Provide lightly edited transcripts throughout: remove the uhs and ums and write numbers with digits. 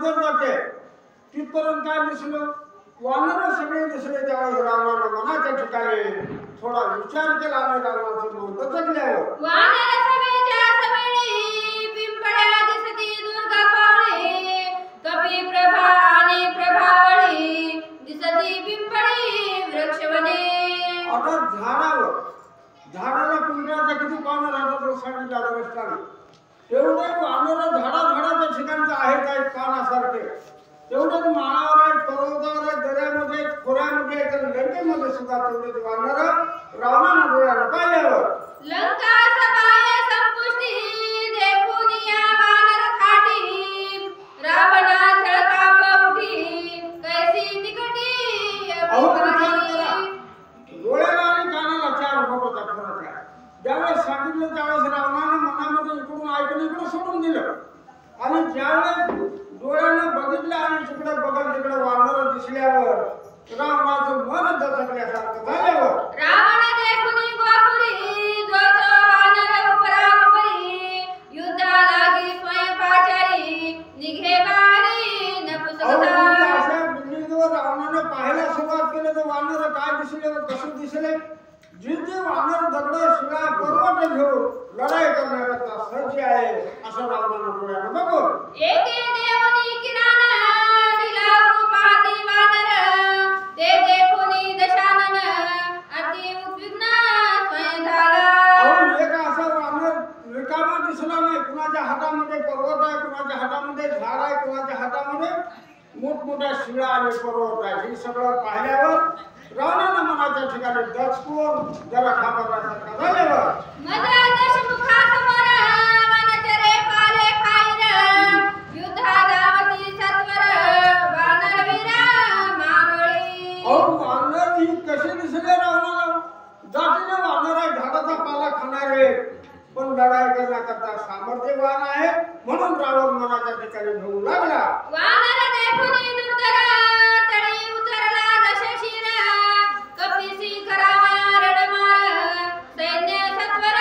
बरोबर जाते तिथपर्यंत काय दिसलं वानर सगळे दिसले त्यावेळेस रावणानं मनाच्या ठिकाणी थोडा विचार केला आणि रावणाचं मन दचकल्यावर वानर सवेच्या सवेळी पिंपळ्या दिसती दुर्गा पावळे कपी प्रभा आणि प्रभावळी दिसती पिंपळी वृक्षवने आता झाडाला पिंपळाच्या किती पानं राहतात सांगितलं रस्त्याने तेवढे वानर झाडाच्या ठिकाणचे आहेत आहेत पानासारखे तेवढेच माळावर आहेत पर्वतावर आहेत दऱ्यामध्ये खोऱ्यामध्ये तर लंकेमध्ये सुद्धा तेवढेच वानर रावणानं डोळ्यानं पाहिल्यावर लंका सभाय संपुष्टी देखून या वानर थाटी रावणा थळका उठी कैसी निकटी डोळ्याला आणि कानाला चार बोटाचा फरक आहे ज्यावेळेस सांगितलं त्यावेळेस रावणानं मनामध्ये इकडून ऐकून इकडे सोडून दिलं आणि ज्यावेळेस डोळ्यानं बघितलं आणि तिकडे बघल तिकडे वानर दिसल्यावर रावणाचं मन दचकल्यासारखं झाल्यावर रावण देखून गोपुरी जो तो वानर उपराउपरी युद्धा लागी स्वयंपाचारी निघे बारी नपुसकता अशा बिल्डिंगवर रावणानं पाहायला सुरुवात केली तर वानर काय दिसले कसे दिसले जे वानर दगड शिळा पर्वत घेऊन लढाई करण्याकरता सज्ज आहे असं रावणानं डोळ्यानं बघून एके देवनी किराणा दिला रूपाती वानर ते देखुनी दशानन अति उद्विग्न स्वयं झाला एक असा वानर रिकामा दिसला नाही कुणाच्या हातामध्ये पर्वत आहे कुणाच्या हातामध्ये झाड आहे कुणाच्या हातामध्ये मोठमोठ्या शिळा आणि पर्वत आहे हे सगळं पाहिल्यावर रावणानं मनाच्या ठिकाणी दचकून जरा घाबरल्यासारखा झाल्यावर मजा दशमुखा समोर वनचरे पाले खाईर युद्धा गावती सत्वर वानर वीरा मावळी वानर ही कशी दिसले रावणाला जातीने वानर आहे झाडाचा पाला खाणारे पण लढाई करण्याकरता सामर्थ्यवान आहे म्हणून रावण मनाच्या ठिकाणी घेऊ लागला वानर देखुनी दुर्धर तळी उतरला दशशिर कपिसी करावया रणमार सैन्य सत्वर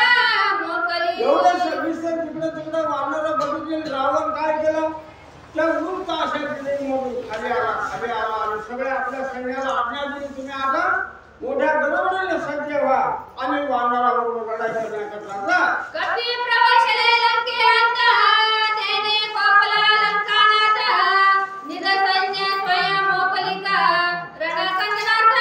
मोकली एवढे सविस्तर तिकडे वानर बघितले रावण काय केलं त्या वृत्त अशा बिल्डिंगमधून खाली आला आणि सगळे आपल्या सैन्याला आज्ञा दिली तुम्ही आता मोठ्या गडबडीने सज्ज व्हा आणि वानराबरोबर लढाई करण्याकरता जा कपी प्रवशले लंकेत तेने कोपला लंकानाथ निज सैन्य स्वयं मोकलिका रणकंदनाथ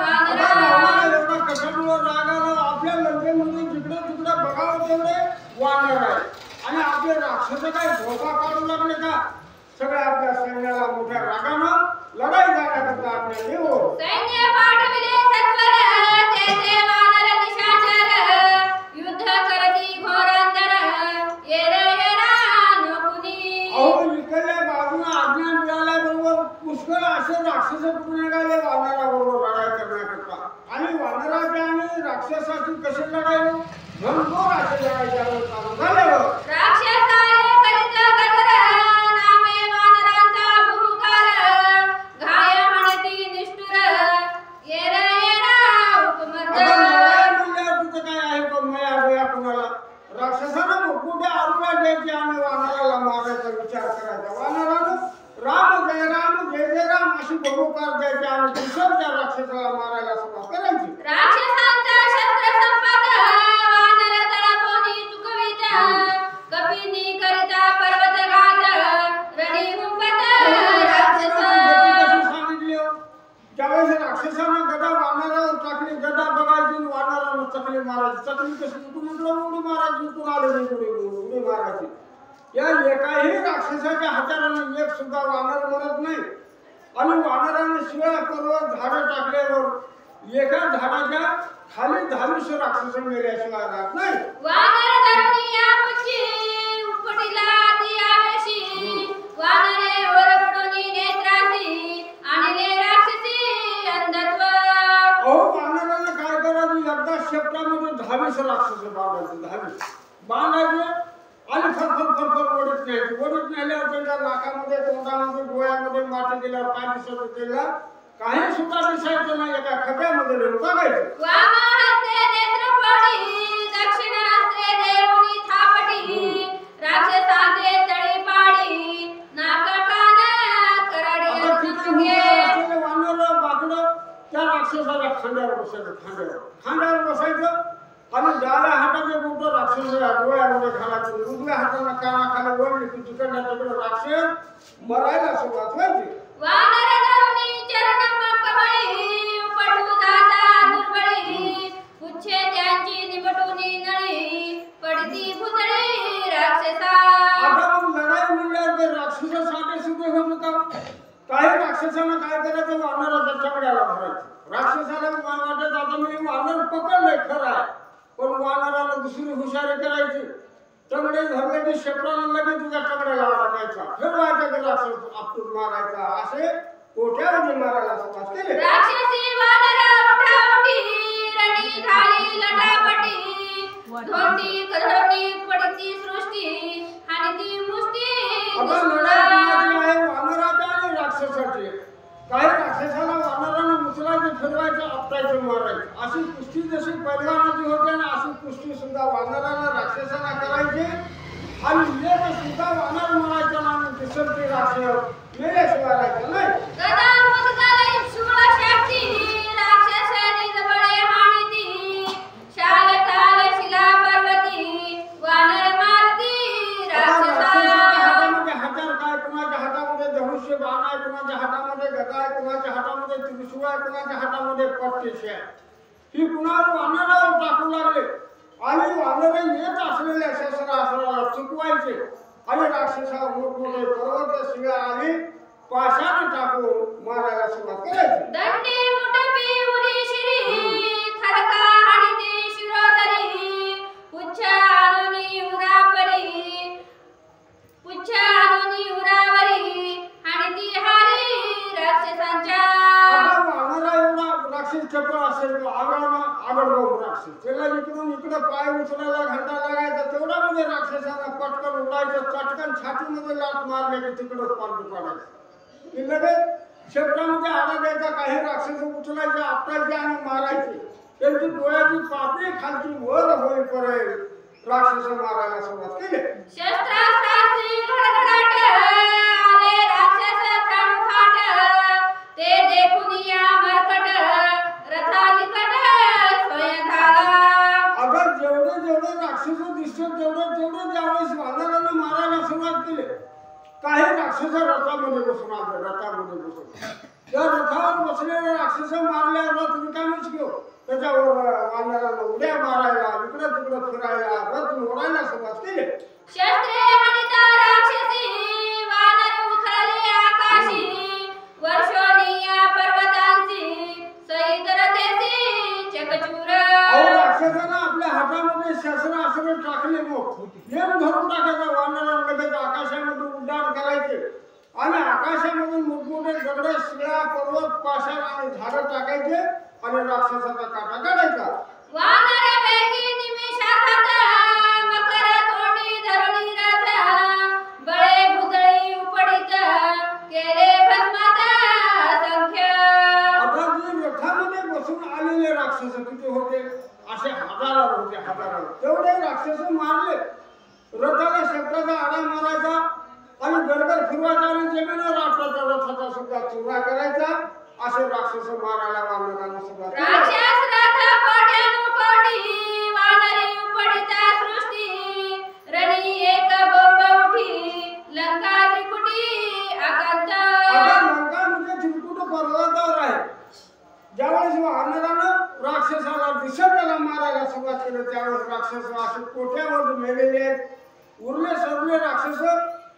वानर एवढा कशामुळे राग आला आपल्या लंकेमधून जिकडे बघावं तेवढे वानर आहे आणि आपले राक्षस काय धोका काढू लागले का सगळ्या आपल्या सैन्याला मोठ्या रागानं लढाई जाण्याकरता आज्ञा देऊ सैन्य पाठविले सत्वर तेथे वानर निशाचर युद्ध करती घोरंदर येरा नकुनी इकडल्या बाजूला आज्ञा मिळाल्याबरोबर पुष्कळ असे राक्षस कुठून निघाले वानराबरोबर लढाई करण्याकरता आणि वानराचे आणि राक्षसाची कशी लढाई घनघोर असे लढाई चालू झाल्यावर राक्षसाले करीत गदर नामे वानरांचा भूकार घाय म्हणती निष्ठुर येरा उपमर्द तिथं काय आहे तो मया डोया कुणाला राक्षसानं मोठमोठ्या आरुला द्यायची आणि वानराला मारायचा विचार करायचा वानरानं राम जय राम अशी बहुकार द्यायची आणि दुसऱ्या राक्षसाला मारायला सुरुवात करायची राक्षसांचा शस्त्र संपत वानर तळपोनी चुकविता कपिनी करिता पर्वतघात रणी हुंपत राक्षस सांगितले ज्यावेळेस राक्षसानं गदा वानरावर टाकली गदा बघायची वानरानं चकली मारायची चकली कशी उठून उडी मारायची उठून आले उडी मारायची या एकाही राक्षसाच्या हाताने एक सुद्धा वानर मरत नाही आणि वानराने शिवाय पर्वत झाडं टाकल्यावर एका झाडाच्या खाली 10 राक्षस मेल्याशिवाय राहत नाही वानर धरुणी आपुची उपटीला ती आवेशी वानरे ओरपडूनी नेत्रासी आणले राक्षसी अंधत्व वानराने काय करायचं एकदा शेपटामध्ये 10 राक्षस बांधायचे बांधायचे आणि फरफर ओढत नेल्यावर त्यांच्या नाकामध्ये तोंडामध्ये डोळ्यामध्ये माती दिल्यावर काय दिसत होते काही सुद्धा दिसायचं नाही एका खड्यामध्ये नेऊन टाकायचं वामहस्ते नेत्रफोडी दक्षिणहस्ते देऊनी थापटी राक्षसांते तळी पाडी नाक कान राक्षसाला खांद्यावर बसायचं आणि डाव्या हाताचे बोट राक्षसाच्या डोळ्यामध्ये घालायचे, उजव्या हाताला कानाखाली वळली की तिकडल्या तिकडे राक्षस मरायला सुरुवात व्हायची. वानर धरुनी चरण कमळी उपटू दाता दुर्बळी पुच्छे त्यांची निपटूनी नळी पडती भुजळी राक्षसा. आता मग लढाई म्हणल्यावर ते राक्षसासाठी सुद्धा होत होता. काही राक्षसांना काय करायचं, वानराच्या चकड्याला धरायचं. राक्षसाला वाटत आता मी वानर पकडलंय खरं आहे, पण वानराला दुसरी हुशारी करायची. चकडे धरले की शेपटाला लगेच तुझ्या चकड्याला अडकायचा, फिरवायचा की राक्षस आपटून मारायचा. असे कोट्यावधी मारायला सुरुवात केली. राक्षसी वानर उठावटी रणी झाली लटापटी धोंडी कधोंडी पडती सृष्टी आणि ती मुष्टी आता लढाई कोणाची आहे, वानराची आणि राक्षसाची. काही राक्षसाला वानरानं उचलायचं, फिरवायचं, आपटायचं, मारायचं. अशी कुस्ती जशी पैलवानाची होते ना, अशी कुस्ती सुद्धा वानराला राक्षसाला करायची. आणि एक सुद्धा वानर मारायचा ना दिसत ते राक्षस मेल्याशिवाय राहायचं नाही. गदा मुदगलै शूळ शक्ती राक्षसानी जबळे हाणीती शाल ताल शिला पर्वती वानर मारती राक्षसा. हातामध्ये हत्यार काय, कुणाच्या हातामध्ये धनुष्य बाण आहे, कुणाच्या हातामध्ये गदा आहे, कुणाच्या हातामध्ये त्रिशूळ आहे, कुणाच्या हातामध्ये पट्टीशी आहे. ही कुणाला वानरावर टाकू लागले आणि वानरे येत असलेल्या शस्त्रास्त्राला चुकवायचे आणि राक्षसाला मोठमोठे पर्वत शिव्या आणि पाशाने टाकून मारायला सुरुवात करायची. दंडी मुठपी उरी शिरी थडका हाणीती शिरोदरी पुच्छ आणूनी उरापरी पुच्छ आणूनी उरावरी हाणीती हारी राक्षसांच्या. वानरा एवढा राक्षस चपळ असेल तो आगळवान राक्षस, त्याला इकडून इकडे पाय उचलायला घंटा लागायचा. तेवढा मध्ये राक्षसाला पटकन उडायचं, चटकन छातीमध्ये लाट मारले की तिकडं पालटू पाडायचं. की लगेच शेपटामध्ये आडा द्यायचा. काही राक्षस उचलायचे, आपटायचे आणि मारायचे. त्यांची डोळ्याची पापणी खालची वर होईपर्यंत राक्षस मारायला सुरुवात केली. शस्त्रास्त्राची घडघडाट आले राक्षस तणफाट ते देखून या मरकट रथानिकट सोय झाला. अगर जेवढे राक्षस दिसतात तेवढे ज्यावेळेस वानरांना मारायला सुरुवात केली, काही राक्षस रथामध्ये बसून आले. रथामध्ये बसून त्या रथावर बसलेले राक्षस मारल्यावर रथ रिकामीच घेऊ, त्याच्यावर वानरांना उड्या मारायला, इकडे तिकडे फिरायला, रथ मोडायला सुरुवात केली. शस्त्रे हणिता राक्षसी वानर उखळले आकाशी वर्षोनिया पर्वतांची सईद रथेसी चकचूर. राक्षसानं आपल्या हातामध्ये शस्त्र असं टाकले, नेम धरून टाकायचा. वानरांना लगेच आकाशामध्ये उड्डाण करायचे आणि आकाशामधून मोठमोठे दगड, शिळा, पर्वत, पाषाण आणि झाडं टाकायचे आणि राक्षसाचा काटा काढायचा. वानर वेगी निमिषार्धात मकर तोंडी धरुणी रथ बळे भुजळी उपडित केले भस्मात असंख्य. आता जे रथामध्ये बसून आलेले राक्षस किती होते, असे हजारावर होते, हजारावर. तेवढे राक्षस मारले. रथाला शेपटाचा आडा मारायचा आणि गडगड फिरवायचा आणि जमिनीवर आपटायचा. रथाचा सुद्धा चुरा करायचा. असे राक्षस मारायला वानरांना सुरुवात केली. राक्षस रथ कोट्यानुकोटी वानरी उपडिता सृष्टी रणी एक बोंब उठी लंका त्रिकुटी अकंत. आता लंका म्हणजे त्रिकुट पर्वतावर आहे. ज्यावेळेस वानरानं राक्षसाला दिशेला मारायला सुरुवात केली, त्यावेळेस राक्षस असे कोट्यावर मेलेले आहेत. उरले सरले राक्षस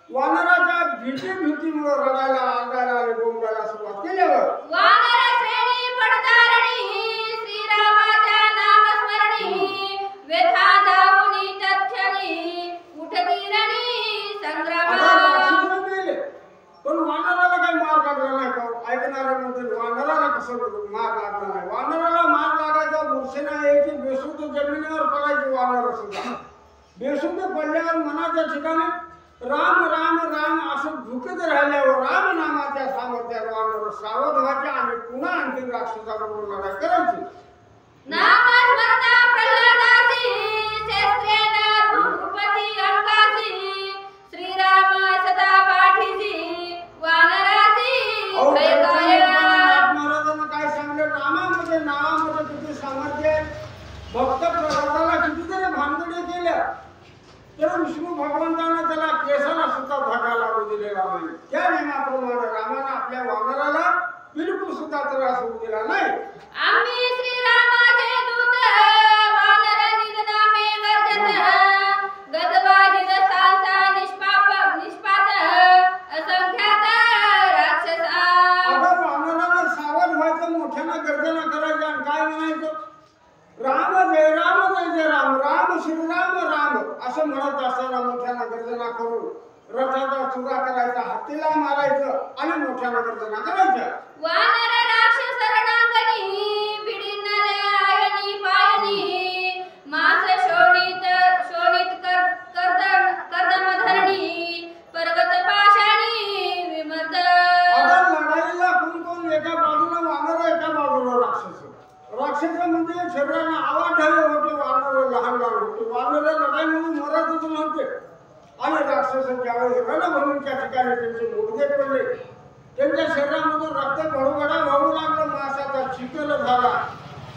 वानराच्या भीतीमुळे रडायला, आगायला आणि बोंबायला सुरुवात केल्यावर वानर श्रेणी पडतारणी श्रीरामाच्या नामस्मरणी व्यथा धावुनी तत्क्षणी उठती रणी संग्राम. राक्षस मेले, पण वानराला काही मार लागला नाही का? ऐकणारा म्हणते वानराला कसं मार लागला नाही. वानराला मार लागायचा, मूर्छेना यायची, बेशुद्ध जमिनीवर पडायची. वानर सुद्धा बेशुद्ध पडल्यावर मनाच्या ठिकाणी राम राम राम असं झुकत राहिल्यावर राम नामाच्या सामर्थ्यावर वानर सावध व्हायचे आणि पुन्हा आणखी राक्षसाबरोबर लढाई करायची. नामस्मरता प्रल्हादासी शस्त्रेण भूपती अंगासी श्रीराम सदा पाठीसी वानरासी भयकाय. महाराजांना काय सांगले, रामामध्ये त्याप्रमाणे रामाने आपल्या वानराला बिलकुल सुद्धा त्रास होऊ दिला नाही. आम्ही श्रीरामाचे दूत वानर निजनामे गर्जत गजबाजित स्थानचा निष्पात असंख्यात राक्षसा. आता वानराला सावध व्हायचं, मोठ्यानं गर्जना करायची आणि काय म्हणायचं, राम जय राम जय जय राम, राम श्रीराम राम असं म्हणत असताना मोठ्यानं गर्जना करून रथाचा चुरा करायचा, हत्तीला मारायचं आणि मोठ्यानं गर्जना करायच्या. वानर राक्षस रणांगणी भिडिनले आयनी पायनी मास शोणित कर्दमधरणी पर्वत पाषाणी विमर्द. आता लढाईला कोण एका बाजूला वानर, एका बाजूला राक्षस. राक्षस म्हणजे शरीराने आवाढव्य होते, वानर लहान लहान होते. वानर लढाईमध्ये मरतच नव्हते आणि राक्षस ज्यावेळेस रणभूमीच्या ठिकाणी त्यांचे मुडदे पडले, त्यांच्या शरीरामधून रक्त घडघडा वाहू लागलं, मासाचा चिखल झाला.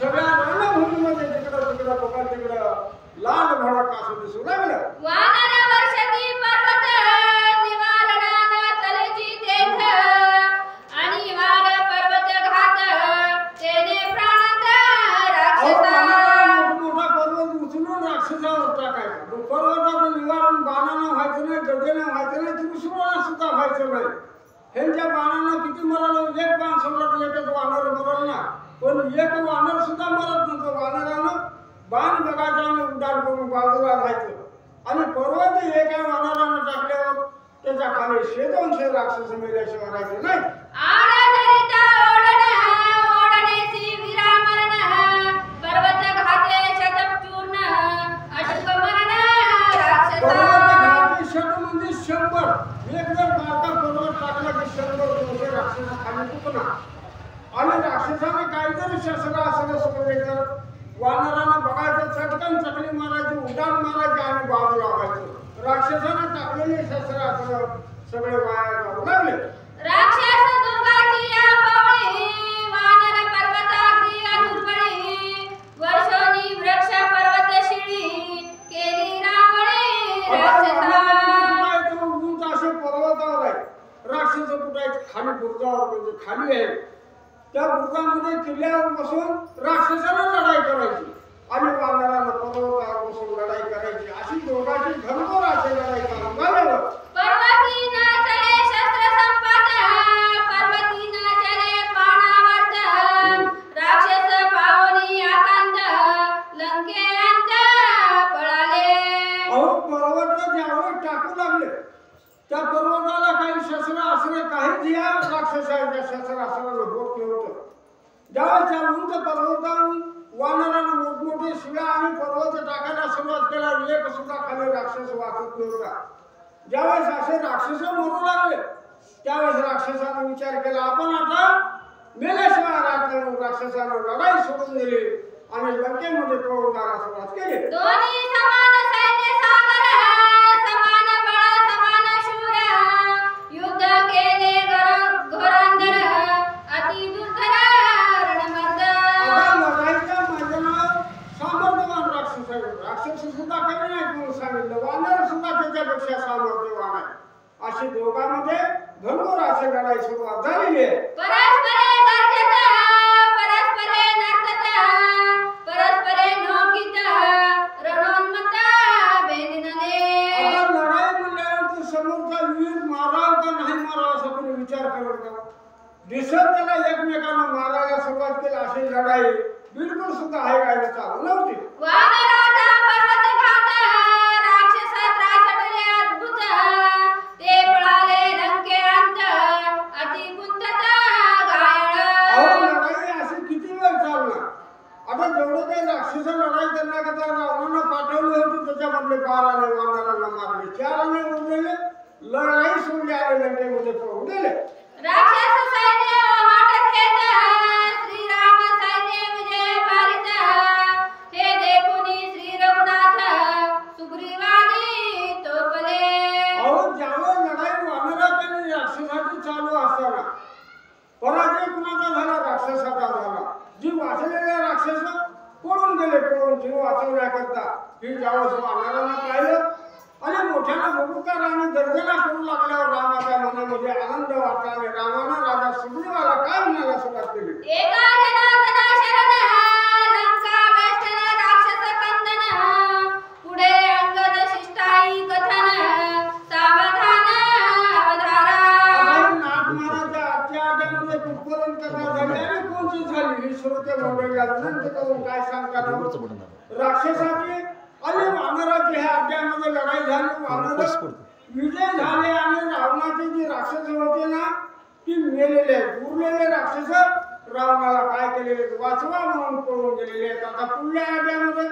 सगळ्या रणभूमीमध्ये तिकडं बघा तिकडं लाल भडक असं दिसू लागलं. वानर वर्षती पर्वत निवारणान तलेची तेथ आणि वार पर्वत घात तेने प्राणांत राक्षसा. मोठा पर्वत उचलून राक्षसावर टाकायचा. पर्वताचं निवारण बाणानं व्हायचं नाही, गदेनं व्हायचं नाही, त्रिशूळानं सुद्धा व्हायचं नाही. ह्यांच्या बाणानं किती मरल, एक बाण सोडला तर एकच वानर मरल ना, पण एक वानर सुद्धा मरत नव्हतं. वानरानं बाण बघायचा आणि उड्डाण करून बाजूला राहायचं आणि पर्वत एका वानरानं टाकल्यावर त्याच्या खाली 100-200 राक्षस मेल्याशिवाय राहायचे नाही. आडधरिता ओढणेसी विरामरण पर्वत घाते शतचूर्ण अटक मरण राक्षसा. पर्वत घाते शत म्हणजे 100. एक जर बारका पर्वत टाकला की 100-200 राक्षस खाली तुटणार. आणि राक्षसाने काहीतरी शस्त्र असलं सोडले तर वानरानं बघायचं, चटकन चकली मारायची, उड्डाण मारायची आणि बाजूला लावायचं. राक्षसानं टाकलेले शस्त्र असलं सगळे वाया जाऊ लागले. राक्षस दुर्गाची या पावळी वानर पर्वताग्री दुर्बळी वर्षोनी वृक्ष पर्वत शिळी केली रांगोळी राक्षसा. उंच असे पर्वतावर आहे, राक्षस कुठे खाली बुरुजावर म्हणजे खाली आहे, त्या बुरुजामध्ये किल्ल्यावर बसून राक्षसानं लढाई करायची आणि वानरानं पर्वतावर बसून लढाई करायची. अशी दोघांची घनघोर अशी लढाई झाल्यावर पर्वती न चले शस्त्र संपात पर्वती न चले बाणावर्त राक्षस पावनी आकांत लंकेअंत पळाले. अहो पर्वत ज्यावेळी टाकू लागले त्या पर्वताला काही शस्त्र असले, काही या राक्षसाच्या शस्त्र असल्यानं होत नव्हतं. ज्यावेळेस त्या उंच पर्वतावरून वानरानं मोठमोठे शिळा आणि पर्वत टाकायला सुरुवात केला, एक सुद्धा खाली राक्षस वाचत नव्हता. ज्यावेळेस असे राक्षस मरू लागले त्यावेळेस राक्षसानं विचार केला, आपण आता मेल्याशिवाय राहत नाही. राक्षसानं लढाई सोडून दिली आणि लंकेमध्ये पळून जायला सुरुवात केली. दोन्ही समान सैन्य सागर समान बळ समान शूर युद्ध केले घोरांदर अति दुर्धर रणमर्द. आता लढाईच्या मैदानावर सामर्थ्यवान राक्षस आहे. राक्षस सुद्धा कमी नाही म्हणून सांगितलं, वानर सुद्धा त्याच्यापेक्षा सामर्थ्यवान आहे. अशी दोघांमध्ये घनघोर अशी लढाई सुरुवात झालेली आहे. परस्परे गर्जत परस्परे नर्तत परस्परे नौकित रणोन्मत्त बेनिनले. आता लढाई म्हणल्यानंतर समोरचा वीर माराव का नाही मारावा असा तुम्ही विचार करत का? दिसत त्याला एकमेकांना मारायला सुरुवात केली. अशी लढाई बिलकुल सुद्धा आहे काय चालू नव्हती. वानराचा पर्वत घात राक्षस त्रासटले अद्भुत ते पळाले लंकेअंत अति गुंतत घायल. अहो लढाई अशी किती वेळ चालणार? आता जेवढं काही राक्षस लढाई करण्याकरता रावणानं पाठवले होते त्याच्यामधले 12 आणे वानरांना मारले, 4 आणे उरलेले लढाई सोडली आले लंकेमध्ये पळून गेले. राक्षस सैन्य वाट घेत श्रीराम सैन्य विजय पारित हे देखुनी श्री रघुनाथ सुग्रीवादी तोपले. अहो ज्यावेळेस लढाई वानराची आणि राक्षसाची चालू असताना पराजय कुणाचा झाला? राक्षसाचा झाला. जी वाचलेले राक्षस पळून गेले, पळून जीव वाचवण्याकरता. ही ज्यावेळेस वानरानं पाहिलं आणि मोठ्यानं बबुकार आणि गर्जना करू लागल्यावर रामाच्या मनामध्ये आनंद वाटला आणि रामानं राजा सुग्रीवाला काय म्हणायला सुरुवात केली. एका जनार्दना शरण लंका वेष्टन राक्षस कंदन पुढे अंगद शिष्टाई कथन सावधान अवधारा. नाथ महाराजच्या आज्ञामध्ये कुटकुरण कथा झाली आणि कोणती झाली ही श्रोते मंडळीला विनंती करून काय सांगतात. राक्षसाची आणि वानराची ह्या अध्यायामध्ये लढाई झाली. वानर विजय झाले आणि रावणाचे जे राक्षस होते ना ती मेलेले उरलेले राक्षस रावणाला काय केलेले वाचवा म्हणून पळून गेलेले आहेत. आता पुढल्या अध्यायामध्ये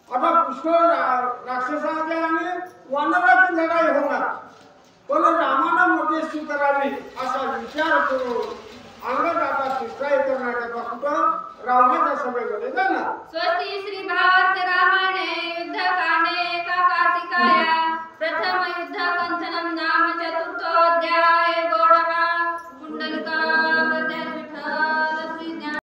आता पुष्कळ राक्षसाच्या आणि वानराची लढाई होणार. पण रामानं मध्यस्थी करावी असा विचार करून अंगद आता शिष्टाई करण्याकरता कुठं रावणाच्या सभेमध्ये जाणार.